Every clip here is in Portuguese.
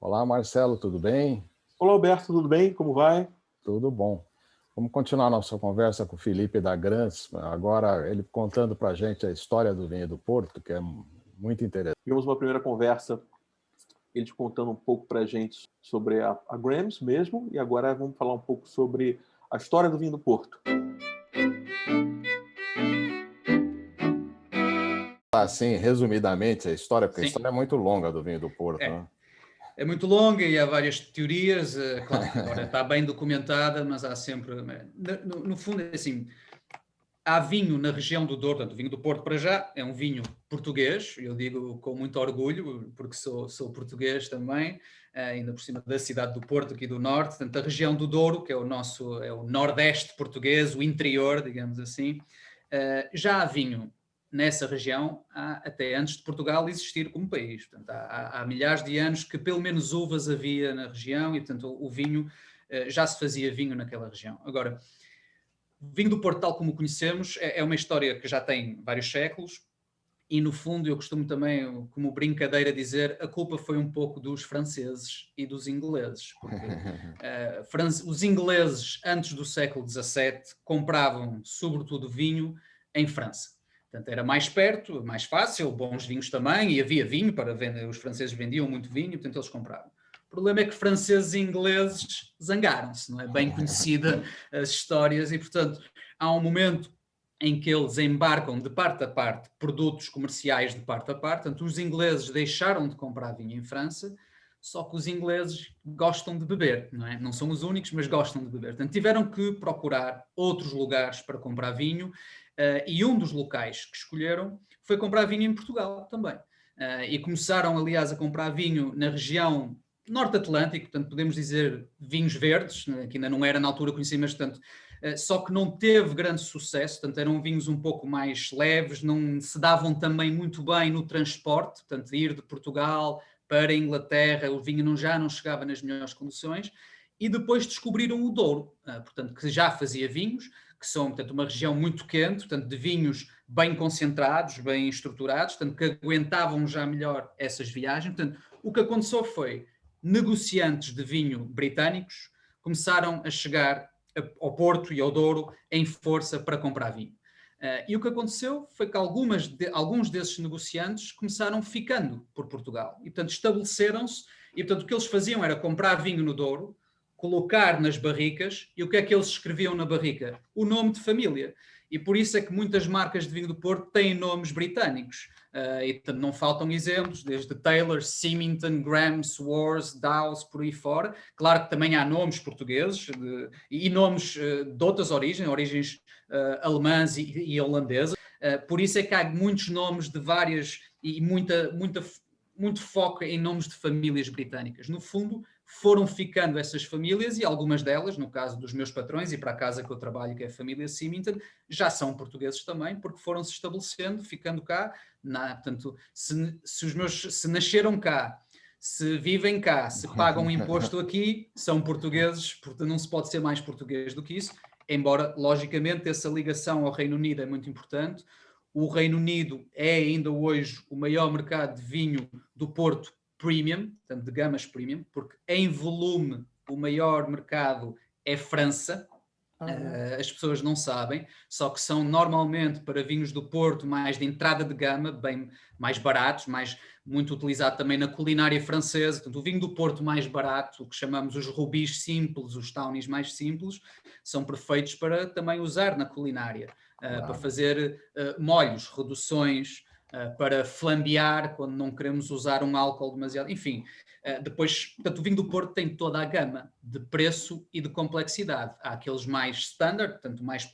Olá, Marcelo, tudo bem? Olá, Alberto, tudo bem? Como vai? Tudo bom. Vamos continuar nossa conversa com o Felipe da Grans, agora ele contando para a gente a história do vinho do Porto, que é muito interessante. Tivemos uma primeira conversa, ele te contando um pouco para a gente sobre a Grams mesmo, e agora vamos falar um pouco sobre a história do vinho do Porto. Assim, resumidamente, a história, porque a Sim, história é muito longa do vinho do Porto, é. né? É muito longa e há várias teorias, claro, agora está bem documentada, mas há sempre. No fundo, é assim: há vinho na região do Douro, portanto, o vinho do Porto, para já, é um vinho português, eu digo com muito orgulho, porque sou português também, ainda por cima da cidade do Porto, aqui do Norte, portanto, a região do Douro, que é o Nordeste português, o interior, digamos assim, já há vinho nessa região até antes de Portugal existir como país. Portanto, há milhares de anos que pelo menos uvas havia na região e, portanto, o vinho, já se fazia vinho naquela região. Agora, o vinho do Porto, tal como o conhecemos, é uma história que já tem vários séculos e, no fundo, eu costumo também, como brincadeira, dizer a culpa foi um pouco dos franceses e dos ingleses, porque os ingleses, antes do século XVII, compravam sobretudo vinho em França. Portanto, era mais perto, mais fácil, bons vinhos também, e havia vinho para vender, os franceses vendiam muito vinho, portanto eles compravam. O problema é que franceses e ingleses zangaram-se, não é? Bem conhecida as histórias, e portanto há um momento em que eles embarcam de parte a parte produtos comerciais de parte a parte. Portanto, os ingleses deixaram de comprar vinho em França, só que os ingleses gostam de beber, não é? Não são os únicos, mas gostam de beber. Portanto, tiveram que procurar outros lugares para comprar vinho, e um dos locais que escolheram foi comprar vinho em Portugal também. E começaram, aliás, a comprar vinho na região Norte Atlântico, portanto, podemos dizer vinhos verdes, né, que ainda não era na altura conhecido, mas, portanto, só que não teve grande sucesso, portanto, eram vinhos um pouco mais leves, não se davam também muito bem no transporte, portanto, de ir de Portugal para a Inglaterra, o vinho já não chegava nas melhores condições, e depois descobriram o Douro, portanto, que já fazia vinhos, que são, portanto, uma região muito quente, portanto, de vinhos bem concentrados, bem estruturados, portanto, que aguentavam já melhor essas viagens. Portanto, o que aconteceu foi negociantes de vinho britânicos começaram a chegar ao Porto e ao Douro em força para comprar vinho. E o que aconteceu foi que alguns desses negociantes começaram ficando por Portugal e, portanto, estabeleceram-se e, portanto, o que eles faziam era comprar vinho no Douro, colocar nas barricas, e o que é que eles escreviam na barrica? O nome de família. E por isso é que muitas marcas de vinho do Porto têm nomes britânicos. E portanto, não faltam exemplos, desde Taylor, Symington, Graham, Swartz, Dowes, por aí fora. Claro que também há nomes portugueses e nomes de outras origens alemãs e holandesas. Por isso é que há muitos nomes de várias e muito foco em nomes de famílias britânicas. No fundo, foram ficando essas famílias e algumas delas, no caso dos meus patrões e para a casa que eu trabalho, que é a família Symington, já são portugueses também, porque foram se estabelecendo, ficando cá. Portanto, se nasceram cá, se vivem cá, se pagam imposto aqui, são portugueses, portanto não se pode ser mais português do que isso, embora, logicamente, essa ligação ao Reino Unido é muito importante. O Reino Unido é ainda hoje o maior mercado de vinho do Porto premium, portanto de gamas premium, porque em volume o maior mercado é França. As pessoas não sabem, só que são normalmente para vinhos do Porto mais de entrada de gama, bem mais baratos, muito utilizado também na culinária francesa. Portanto, o vinho do Porto mais barato, o que chamamos os rubis simples, os tawnies mais simples, são perfeitos para também usar na culinária, para fazer molhos, reduções, para flambear quando não queremos usar um álcool demasiado, enfim. Depois, portanto, o vinho do Porto tem toda a gama de preço e de complexidade. Há aqueles mais standard, portanto, mais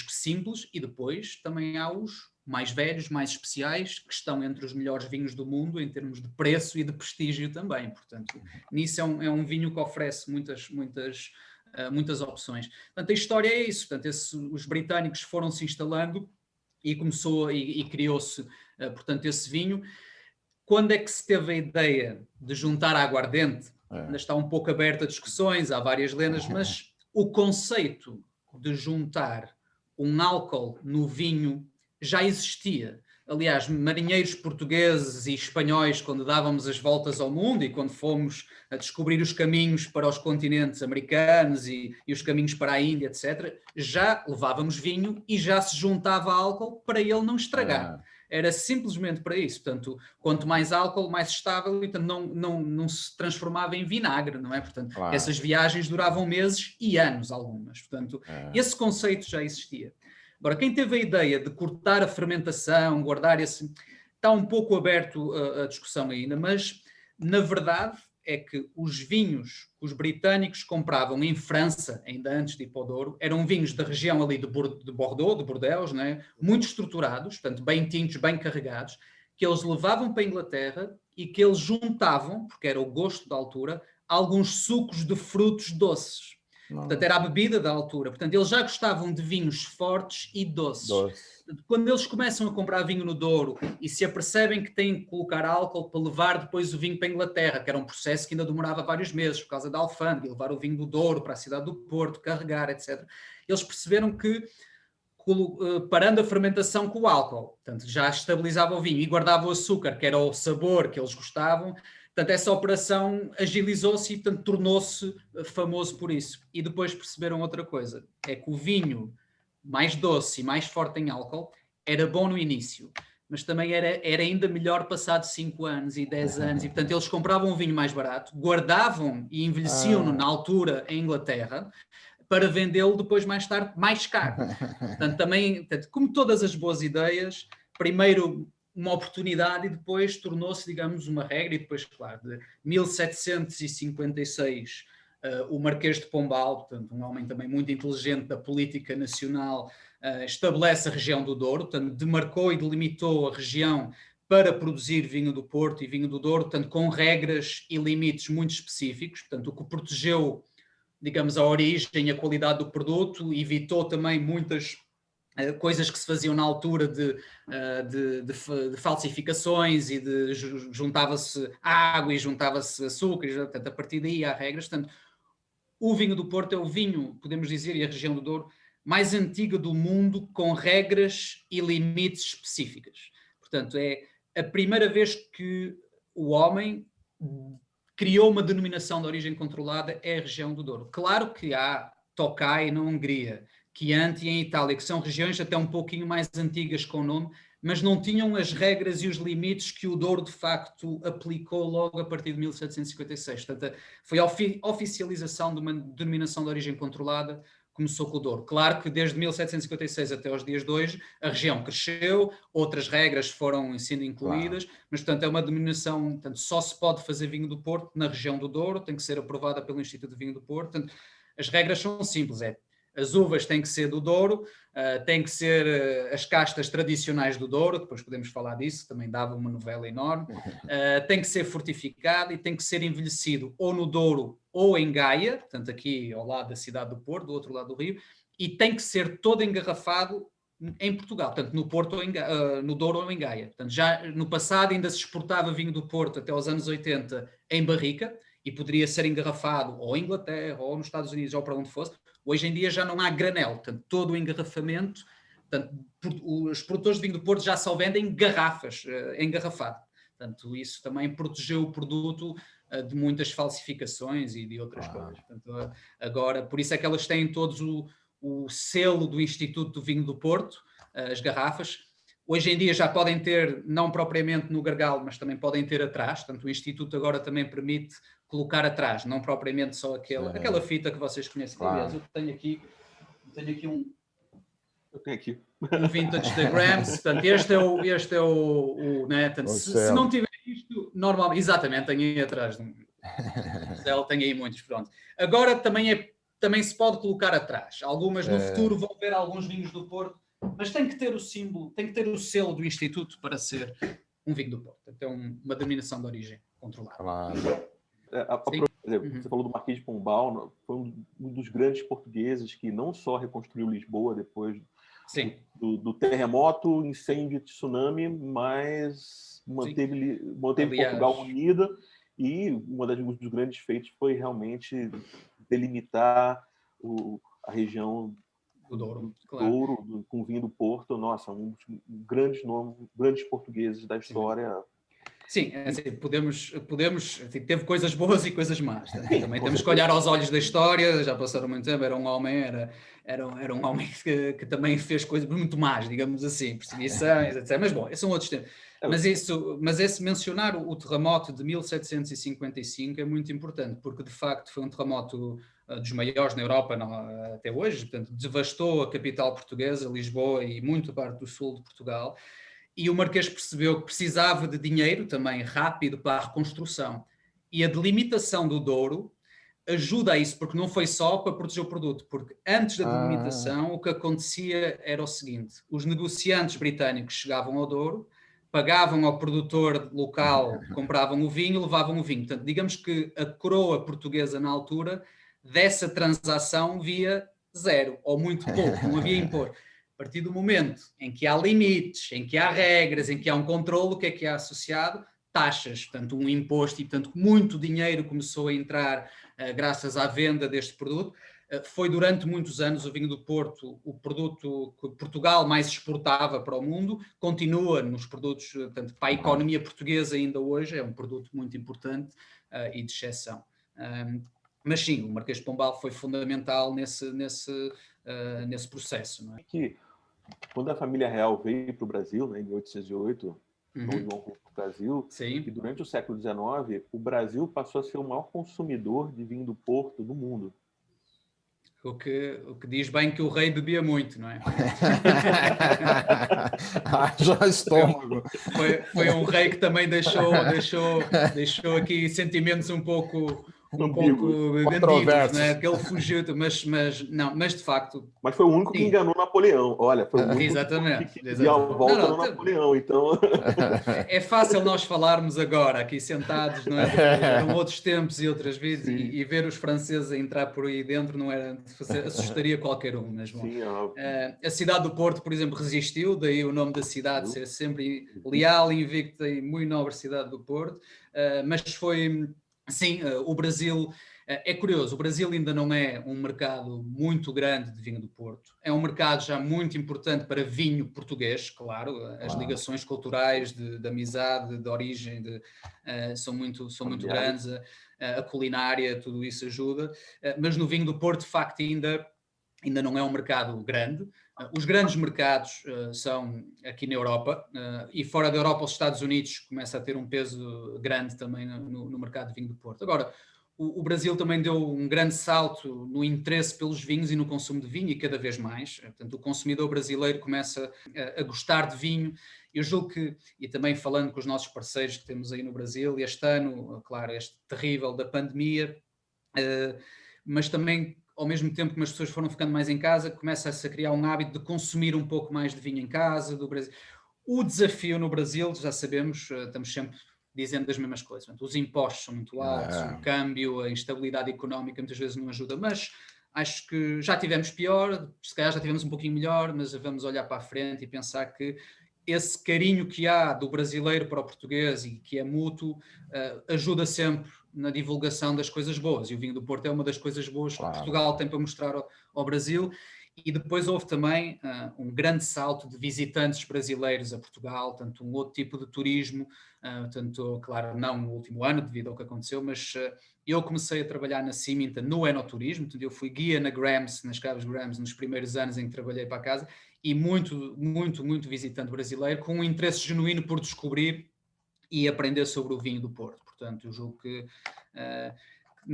simples, e depois também há os mais velhos, mais especiais, que estão entre os melhores vinhos do mundo em termos de preço e de prestígio também. Portanto, nisso é um vinho que oferece muitas opções. Portanto, a história é isso. Portanto, os britânicos foram se instalando e começou e criou-se, portanto, esse vinho. Quando é que se teve a ideia de juntar a aguardente? Ainda está um pouco aberta a discussões, há várias lendas, mas o conceito de juntar um álcool no vinho já existia. aliás, marinheiros portugueses e espanhóis, quando dávamos as voltas ao mundo e quando fomos a descobrir os caminhos para os continentes americanos e os caminhos para a Índia, etc., já levávamos vinho e já se juntava álcool para ele não estragar. Era simplesmente para isso. Portanto, quanto mais álcool, mais estável, e portanto, não se transformava em vinagre, não é? Portanto, essas viagens duravam meses e anos, algumas. Portanto, esse conceito já existia. Agora, quem teve a ideia de cortar a fermentação, guardar esse... Está um pouco aberto a discussão ainda, mas, na verdade, é que os vinhos que os britânicos compravam em França, ainda antes de ir para o Douro, eram vinhos da região ali de Bordeaux, de Bordeaux, não é? Muito estruturados, portanto, bem tintos, bem carregados, que eles levavam para a Inglaterra e que eles juntavam, porque era o gosto da altura, alguns sucos de frutos doces. Portanto, era a bebida da altura. Portanto, eles já gostavam de vinhos fortes e doces. Quando eles começam a comprar vinho no Douro e se apercebem que têm que colocar álcool para levar depois o vinho para a Inglaterra, que era um processo que ainda demorava vários meses por causa da alfândega, levar o vinho do Douro para a cidade do Porto, carregar, etc. Eles perceberam que, parando a fermentação com o álcool, portanto, já estabilizava o vinho e guardava o açúcar, que era o sabor que eles gostavam. Portanto, essa operação agilizou-se e, portanto, tornou-se famoso por isso. E depois perceberam outra coisa, é que o vinho mais doce e mais forte em álcool era bom no início, mas também era ainda melhor passado 5 anos e 10 anos. E, portanto, eles compravam um vinho mais barato, guardavam e envelheciam-no na altura em Inglaterra, para vendê-lo depois mais tarde mais caro. Portanto, também, como todas as boas ideias, primeiro uma oportunidade e depois tornou-se, digamos, uma regra. E depois, claro, de 1756, o Marquês de Pombal, portanto, um homem também muito inteligente da política nacional, estabelece a região do Douro, portanto, demarcou e delimitou a região para produzir vinho do Porto e vinho do Douro, portanto, com regras e limites muito específicos, portanto, o que protegeu, digamos, a origem e a qualidade do produto, evitou também muitas coisas que se faziam na altura de falsificações e de juntava-se água e juntava-se açúcar, e, portanto, a partir daí há regras. Portanto, o vinho do Porto é o vinho, podemos dizer, e a região do Douro, mais antiga do mundo, com regras e limites específicas. Portanto, é a primeira vez que o homem criou uma denominação de origem controlada, é a região do Douro. Claro que há Tokai na Hungria, Chianti em Itália, que são regiões até um pouquinho mais antigas com o nome, mas não tinham as regras e os limites que o Douro, de facto, aplicou logo a partir de 1756. Portanto, foi a oficialização de uma denominação de origem controlada, começou com o Douro. Claro que desde 1756 até aos dias de hoje, a região cresceu, outras regras foram sendo incluídas, mas, portanto, é uma denominação, portanto, só se pode fazer vinho do Porto na região do Douro, tem que ser aprovada pelo Instituto de Vinho do Porto. Portanto, as regras são simples, as uvas têm que ser do Douro, têm que ser as castas tradicionais do Douro, depois podemos falar disso, também dava uma novela enorme, tem que ser fortificado e tem que ser envelhecido ou no Douro ou em Gaia, portanto aqui ao lado da cidade do Porto, do outro lado do Rio, e tem que ser todo engarrafado em Portugal, portanto no Porto ou no Douro ou em Gaia. Portanto, já no passado ainda se exportava vinho do Porto até aos anos 80 em barrica, e poderia ser engarrafado ou em Inglaterra ou nos Estados Unidos ou para onde fosse. Hoje em dia já não há granel, portanto, todo o engarrafamento, portanto, os produtores de vinho do Porto já só vendem garrafas, engarrafado. Portanto, isso também protegeu o produto de muitas falsificações e de outras coisas. Portanto, agora, por isso é que elas têm todos o selo do Instituto do Vinho do Porto, as garrafas. Hoje em dia já podem ter, não propriamente no gargalo, mas também podem ter atrás. Portanto, o Instituto agora também permite colocar atrás, não propriamente só aquela fita que vocês conhecem. Aliás, eu tenho aqui um... Eu tenho aqui. Um vintage da Grams. Portanto, este é o né? Portanto, se não tiver isto, normalmente... Exatamente, tenho aí atrás. Tenho aí muitos, pronto. Agora também se pode colocar atrás. Algumas no futuro vão ver alguns vinhos do Porto, mas tem que ter o símbolo, tem que ter o selo do Instituto para ser um vinho do Porto. Então, uma denominação de origem controlada. Você falou do Marquês de Pombal, foi um dos grandes portugueses que não só reconstruiu Lisboa depois do terremoto, incêndio e tsunami, mas manteve Portugal unida, e um dos grandes feitos foi realmente delimitar a região do Douro, claro. Douro, com vinho do Porto, nossa, um dos grandes nomes, grandes portugueses da história. Sim, assim, podemos assim, teve coisas boas e coisas más. Também temos que olhar aos olhos da história, já passaram muito tempo, era um homem que também fez coisas muito más, digamos assim, perseguições, etc. Mas bom, esses são outros temas. Mas esse mencionar o terremoto de 1755 é muito importante, porque de facto foi um terremoto dos maiores na Europa até hoje, portanto devastou a capital portuguesa, Lisboa, e muito parte do sul de Portugal. E o Marquês percebeu que precisava de dinheiro também rápido para a reconstrução. E a delimitação do Douro ajuda a isso, porque não foi só para proteger o produto, porque antes da delimitação o que acontecia era o seguinte: os negociantes britânicos chegavam ao Douro, pagavam ao produtor local, compravam o vinho, levavam o vinho. Portanto, digamos que a coroa portuguesa na altura dessa transação via zero, ou muito pouco, não havia imposto. A partir do momento em que há limites, em que há regras, em que há um controle, o que é há associado? Taxas, portanto um imposto, e portanto muito dinheiro começou a entrar graças à venda deste produto. Foi durante muitos anos o vinho do Porto, o produto que Portugal mais exportava para o mundo, continua nos produtos, portanto, para a economia portuguesa ainda hoje, é um produto muito importante e de exceção. Mas sim, o Marquês de Pombal foi fundamental nesse processo. Não é? Que, quando a família real veio para o Brasil, né, em 1808, Dom João para o Brasil, e durante o século XIX, o Brasil passou a ser o maior consumidor de vinho do Porto do mundo. O que diz bem que o rei bebia muito, não é? Já estômago. Foi um rei que também deixou aqui sentimentos um pouco ambíguos, né? Que ele fugiu, mas de facto. Mas foi o único que enganou Napoleão. Olha, foi o único exatamente. que deu a volta no Napoleão. Então... É fácil nós falarmos agora, aqui sentados, não é? Eram outros tempos e outras vidas, e ver os franceses a entrar por aí dentro não era, assustaria qualquer um. Mas, bom, sim, a cidade do Porto, por exemplo, resistiu, daí o nome da cidade ser sempre leal, invicta e muito nobre cidade do Porto, mas foi... Sim, o Brasil, é curioso, o Brasil ainda não é um mercado muito grande de vinho do Porto, é um mercado já muito importante para vinho português, claro, as ligações culturais de amizade, de origem, são muito grandes, a culinária, tudo isso ajuda, mas no vinho do Porto, de facto, ainda não é um mercado grande. Os grandes mercados são aqui na Europa, e fora da Europa os Estados Unidos começa a ter um peso grande também no mercado de vinho do Porto. Agora, o Brasil também deu um grande salto no interesse pelos vinhos e no consumo de vinho, e cada vez mais. Portanto, o consumidor brasileiro começa a gostar de vinho. Eu julgo que, e também falando com os nossos parceiros que temos aí no Brasil, este ano, claro, este terrível da pandemia, mas também, ao mesmo tempo que as pessoas foram ficando mais em casa, começa-se a criar um hábito de consumir um pouco mais de vinho em casa, do Brasil. O desafio no Brasil, já sabemos, estamos sempre dizendo as mesmas coisas. Os impostos são muito altos, o câmbio, a instabilidade económica muitas vezes não ajuda, mas acho que já tivemos pior, se calhar já tivemos um pouquinho melhor, mas vamos olhar para a frente e pensar que esse carinho que há do brasileiro para o português e que é mútuo, ajuda sempre na divulgação das coisas boas, e o vinho do Porto é uma das coisas boas que Portugal tem para mostrar ao Brasil. E depois houve também um grande salto de visitantes brasileiros a Portugal, tanto um outro tipo de turismo, tanto, claro, não no último ano, devido ao que aconteceu, mas eu comecei a trabalhar na Ciminta no enoturismo, portanto eu fui guia na Grams, nas Caves Grams, nos primeiros anos em que trabalhei para a casa, e muito visitante brasileiro, com um interesse genuíno por descobrir e aprender sobre o vinho do Porto. Portanto, eu julgo que...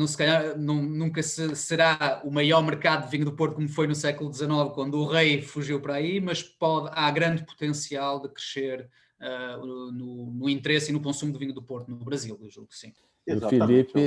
se calhar nunca será o maior mercado de vinho do Porto como foi no século XIX, quando o rei fugiu para aí, mas há grande potencial de crescer no interesse e no consumo de vinho do Porto no Brasil, eu julgo que sim. E o Felipe,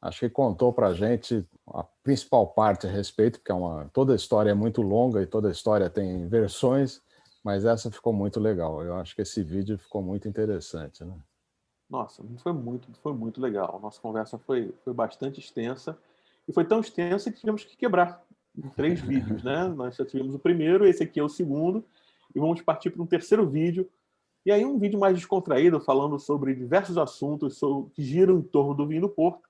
acho que contou para a gente a principal parte a respeito, porque toda a história é muito longa e toda a história tem versões, mas essa ficou muito legal. Eu acho que esse vídeo ficou muito interessante, né? Nossa, foi muito legal. A nossa conversa foi bastante extensa, e foi tão extensa que tivemos que quebrar em 3 vídeos, né? Nós já tivemos o primeiro, esse aqui é o segundo, e vamos partir para um terceiro vídeo. E aí um vídeo mais descontraído, falando sobre diversos assuntos que giram em torno do vinho do Porto.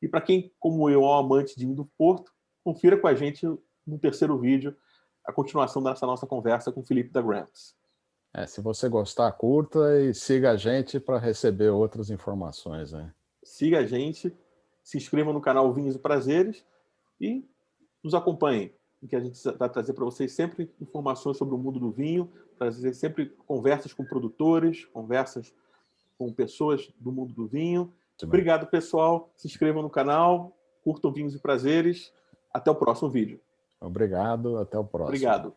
E para quem, como eu, é um amante de vinho do Porto, confira com a gente no terceiro vídeo a continuação dessa nossa conversa com o Felipe da Gramps. Se você gostar, curta e siga a gente para receber outras informações, né? Siga a gente, se inscreva no canal Vinhos e Prazeres e nos acompanhem, que a gente vai trazer para vocês sempre informações sobre o mundo do vinho, trazer sempre conversas com produtores, conversas com pessoas do mundo do vinho. Obrigado, pessoal. Se inscrevam no canal, curtam Vinhos e Prazeres. Até o próximo vídeo. Obrigado, até o próximo. Obrigado.